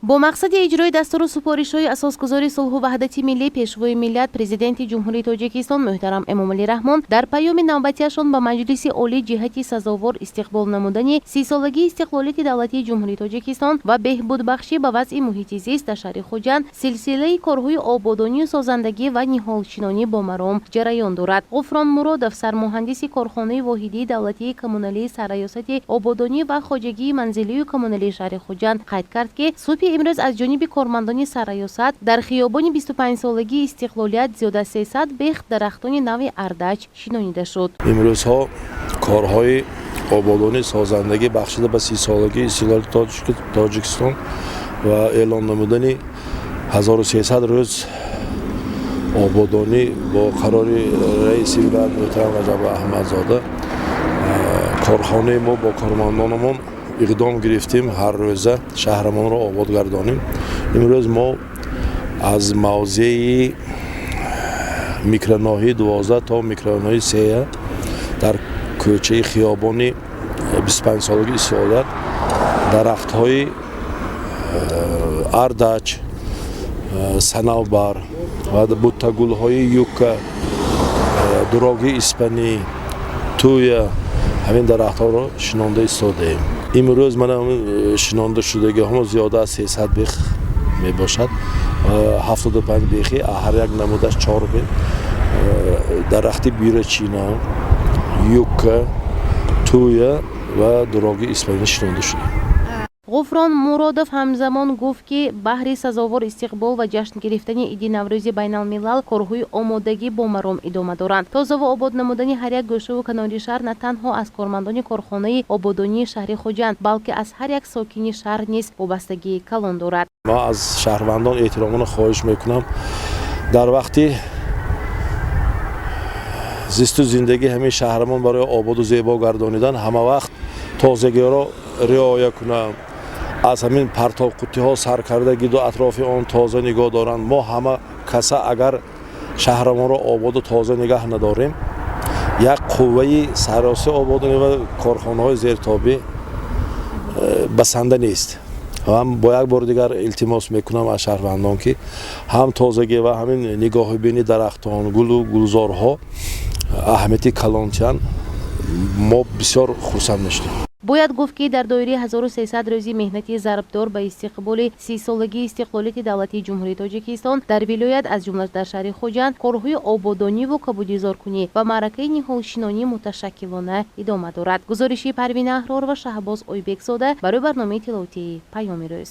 با مقصد اجرای دستور سپارش‌های اساسگزار صلح و وحدت ملی پیشوای ملت پرزیدنت جمهوری تاجیکستان محترم امامعلی رحمان در پیام نوبتیشان به مجلس عالی جهت سزاوار استقبال نمودن 30 سالگی استقلالیت دولتی جمهوری تاجیکستان و بهبود بخشی به وضع محیط زیست در شهر خوجند سلسله کارهای آبادانی و سازندگی و نهالشینانی با مرام جریان دارد. غفران مرادов سرمهندس کارخانه واحدی دولتی کمونالی سرریاست آبادانی و خواجگی منزلی و کمونالی شهر خوجند قید کرد که صبح امروز از جانب کارمندان سرریاست در خیابان 25 سالگی استقلالیت زیاده 300 بیخ درختان نوع اردچ شنانیده شد. امروز ها کارهای آبادانی سازندگی بخشیده به 30 سالگی استقلالیت تاجیکستان و اعلان نمودن 1300 روز آبادانی با قرار رئیس ولایت محترم رجب احمدزاده کارخانه ما با کارمندانمون اقدام گرفتیم هر روزه شهرمان را آباد گردانیم. امروز ما از موضع میکروناحی 12 تا میکروناحی 3 در کوچه خیابانی 25 سالگی استقلالیت درخت‌های اردچ، صنوبر و بوتگل‌های یوکا، دراگی اسپانی، توی همین درخت‌ها را شنانده ایستاده‌ایم. امروز من شنانده شدگی هم زیاده از 300 بیخ می باشد. 75 بیخی هر یک نمودش 4 بیخ درخت بیرچینا، یوکا، توی و دراگی اسپانی شنانده شده. غفران مرادов همزمان گفت که بهر سزاوار استقبال و جشن گرفتن عید نوروز بین الملل کارهای آمادگی با مرام ادامه دارند. تازه و آباد نمودن هر یک گوشه و کناری شهر نه تنها از کارمندان کارخانه آبادانی شهر خوجند بلکه از هر یک ساکن شهر نیز وابستگی کلان دارد. ما از شهروندان احترامانه خواهش میکنم در وقتی زیست و زندگی همین شهرمان برای آباد و زیبا گردانیدن همه وقت تازگی را رعایت کنم. از همین پرتاب قوطی ها سرکردگی و اطراف آن تازه نگاه دارند. ما همه کسا اگر شهرمان را آباد و تازه نگاه نداریم یک قوه سراسری آبادانی و کارخانه های زیرتابی بسنده نیست. هم با یک بار دیگر التماس میکنم از شهروندان که هم تازگی و همین نگاه بینی درختان گل و گلزارها اهمیتی کلانتیان ما بسیار خرسند میشیم. باید گفت که در دایره 1300 روزی مهنتی ضربدار به استقبال 30 سالگی استقلالیت دولتی جمهوری تاجیکستان در ولایت از جمله در شهر خوجند کارهای آبادانی و کبودیزارکنی و معرکه نهالشینانی متشکلانه ادامه دارد. گزارشی پروین احرار و شهباز اویبکزاده برای برنامه تلاوتی پیام روز.